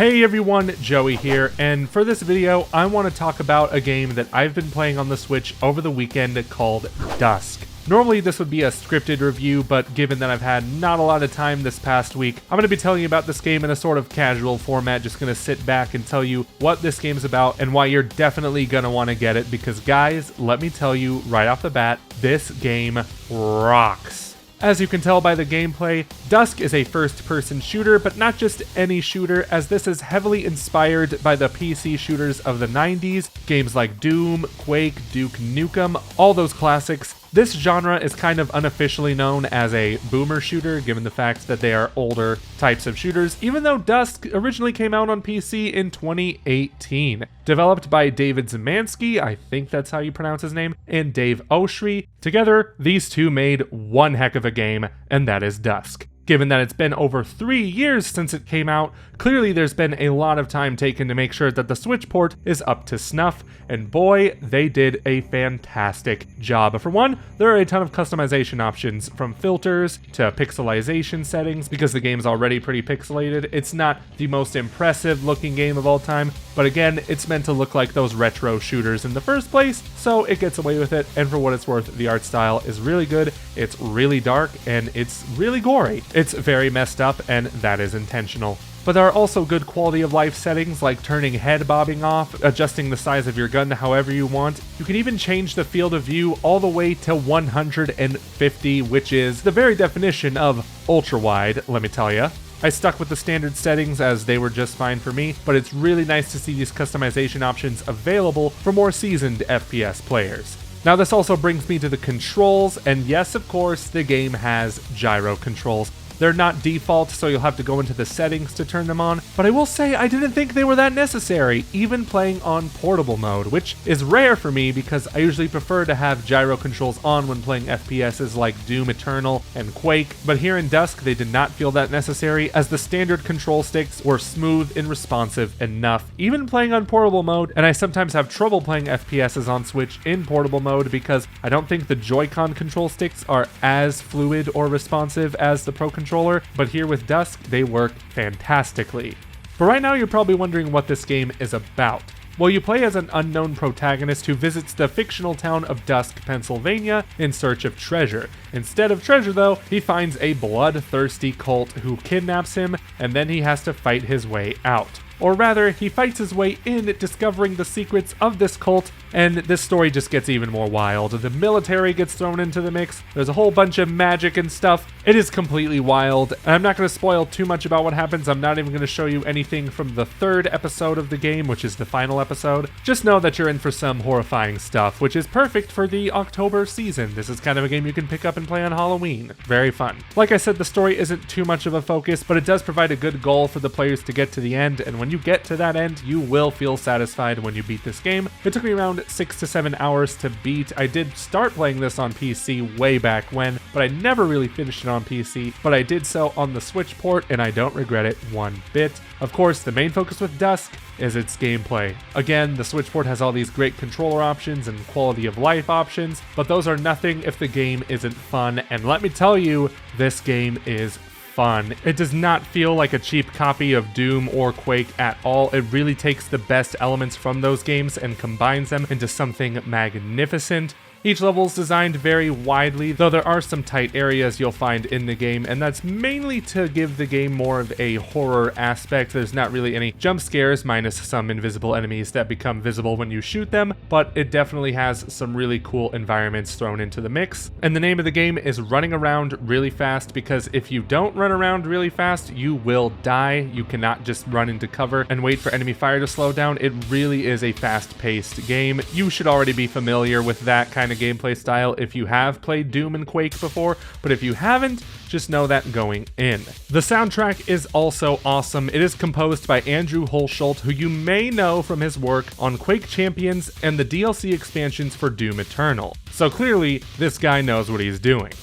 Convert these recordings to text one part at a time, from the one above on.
Hey everyone, Joey here, and for this video, I want to talk about a game that I've been playing on the Switch over the weekend called DUSK. Normally this would be a scripted review, but given that I've had not a lot of time this past week, I'm going to be telling you about this game in a sort of casual format, just going to sit back and tell you what this game's about and why you're definitely going to want to get it, because guys, let me tell you right off the bat, this game rocks. As you can tell by the gameplay, DUSK is a first-person shooter, but not just any shooter, as this is heavily inspired by the PC shooters of the 90s, games like Doom, Quake, Duke Nukem, all those classics. This genre is kind of unofficially known as a boomer shooter, given the fact that they are older types of shooters, even though DUSK originally came out on PC in 2018. Developed by David Zemansky, I think that's how you pronounce his name, and Dave Oshry. Together, these two made one heck of a game, and that is DUSK. Given that it's been over 3 years since it came out, clearly there's been a lot of time taken to make sure that the Switch port is up to snuff, and boy, they did a fantastic job. For one, there are a ton of customization options, from filters to pixelization settings, because the game's already pretty pixelated. It's not the most impressive looking game of all time, but again, it's meant to look like those retro shooters in the first place, so it gets away with it, and for what it's worth, the art style is really good, it's really dark, and it's really gory. It's very messed up, and that is intentional. But there are also good quality of life settings like turning head bobbing off, adjusting the size of your gun however you want. You can even change the field of view all the way to 150, which is the very definition of ultra wide, let me tell you. I stuck with the standard settings as they were just fine for me, but it's really nice to see these customization options available for more seasoned FPS players. Now this also brings me to the controls, and yes, of course, the game has gyro controls. They're not default, so you'll have to go into the settings to turn them on, but I will say I didn't think they were that necessary, even playing on portable mode, which is rare for me because I usually prefer to have gyro controls on when playing FPSs like Doom Eternal and Quake, but here in DUSK they did not feel that necessary, as the standard control sticks were smooth and responsive enough, even playing on portable mode, and I sometimes have trouble playing FPSs on Switch in portable mode because I don't think the Joy-Con control sticks are as fluid or responsive as the Pro Controller, but here with DUSK, they work fantastically. But right now you're probably wondering what this game is about. Well, you play as an unknown protagonist who visits the fictional town of DUSK, Pennsylvania in search of treasure. Instead of treasure though, he finds a bloodthirsty cult who kidnaps him, and then he has to fight his way out. Or rather, he fights his way in, discovering the secrets of this cult, and this story just gets even more wild. The military gets thrown into the mix, there's a whole bunch of magic and stuff. It is completely wild, and I'm not going to spoil too much about what happens. I'm not even going to show you anything from the third episode of the game, which is the final episode. Just know that you're in for some horrifying stuff, which is perfect for the October season. This is kind of a game you can pick up and play on Halloween. Very fun. Like I said, the story isn't too much of a focus, but it does provide a good goal for the players to get to the end, and when you get to that end, you will feel satisfied when you beat this game. It took me around 6 to 7 hours to beat. I did start playing this on PC way back when, but I never really finished it on PC, but I did so on the Switch port, and I don't regret it one bit. Of course, the main focus with DUSK is its gameplay. Again, the Switch port has all these great controller options and quality of life options, but those are nothing if the game isn't fun, and let me tell you, this game is fun. It does not feel like a cheap copy of Doom or Quake at all. It really takes the best elements from those games and combines them into something magnificent. Each level is designed very widely, though there are some tight areas you'll find in the game, and that's mainly to give the game more of a horror aspect. There's not really any jump scares, minus some invisible enemies that become visible when you shoot them, but it definitely has some really cool environments thrown into the mix. And the name of the game is running around really fast, because if you don't run around really fast, you will die. You cannot just run into cover and wait for enemy fire to slow down. It really is a fast-paced game. You should already be familiar with that kind of gameplay style if you have played Doom and Quake before, but if you haven't, just know that going in. The soundtrack is also awesome. It is composed by Andrew Hulshult, who you may know from his work on Quake Champions and the DLC expansions for Doom Eternal. So clearly, this guy knows what he's doing.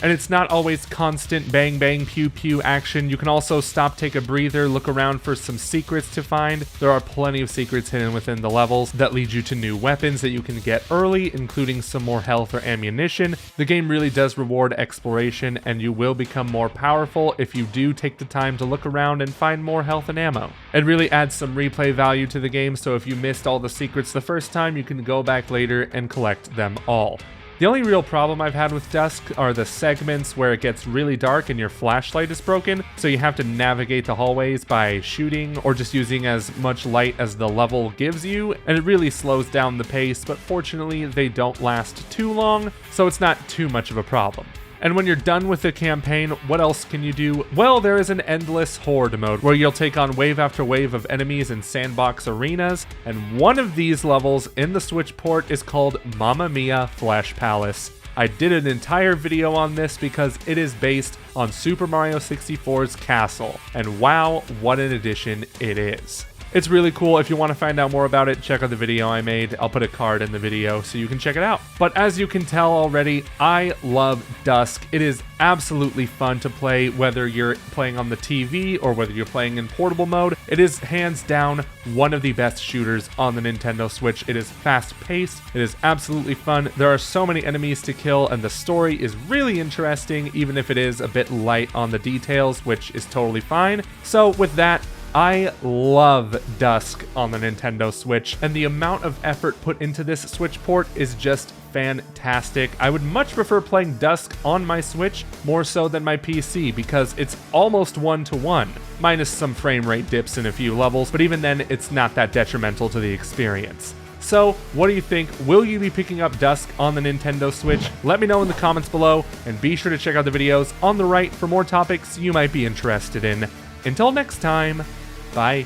And it's not always constant bang bang pew pew action. You can also stop, take a breather, look around for some secrets to find. There are plenty of secrets hidden within the levels that lead you to new weapons that you can get early, including some more health or ammunition. The game really does reward exploration, and you will become more powerful if you do take the time to look around and find more health and ammo. It really adds some replay value to the game, so if you missed all the secrets the first time, you can go back later and collect them all. The only real problem I've had with Dusk are the segments where it gets really dark and your flashlight is broken, so you have to navigate the hallways by shooting or just using as much light as the level gives you, and it really slows down the pace, but fortunately they don't last too long, so it's not too much of a problem. And when you're done with the campaign, what else can you do? Well, there is an endless horde mode where you'll take on wave after wave of enemies in sandbox arenas, and one of these levels in the Switch port is called Mamma Mia Flash Palace. I did an entire video on this because it is based on Super Mario 64's castle, and wow, what an addition it is. It's really cool. If you want to find out more about it, check out the video I made. I'll put a card in the video so you can check it out. But as you can tell already, I love Dusk. It is absolutely fun to play, whether you're playing on the TV or whether you're playing in portable mode. It is hands down one of the best shooters on the Nintendo Switch. It is fast-paced. It is absolutely fun. There are so many enemies to kill, and the story is really interesting, even if it is a bit light on the details, which is totally fine. So with that, I love Dusk on the Nintendo Switch, and the amount of effort put into this Switch port is just fantastic. I would much prefer playing Dusk on my Switch more so than my PC because it's almost 1-to-1, minus some frame rate dips in a few levels, but even then it's not that detrimental to the experience. So, what do you think? Will you be picking up Dusk on the Nintendo Switch? Let me know in the comments below, and be sure to check out the videos on the right for more topics you might be interested in. Until next time, bye.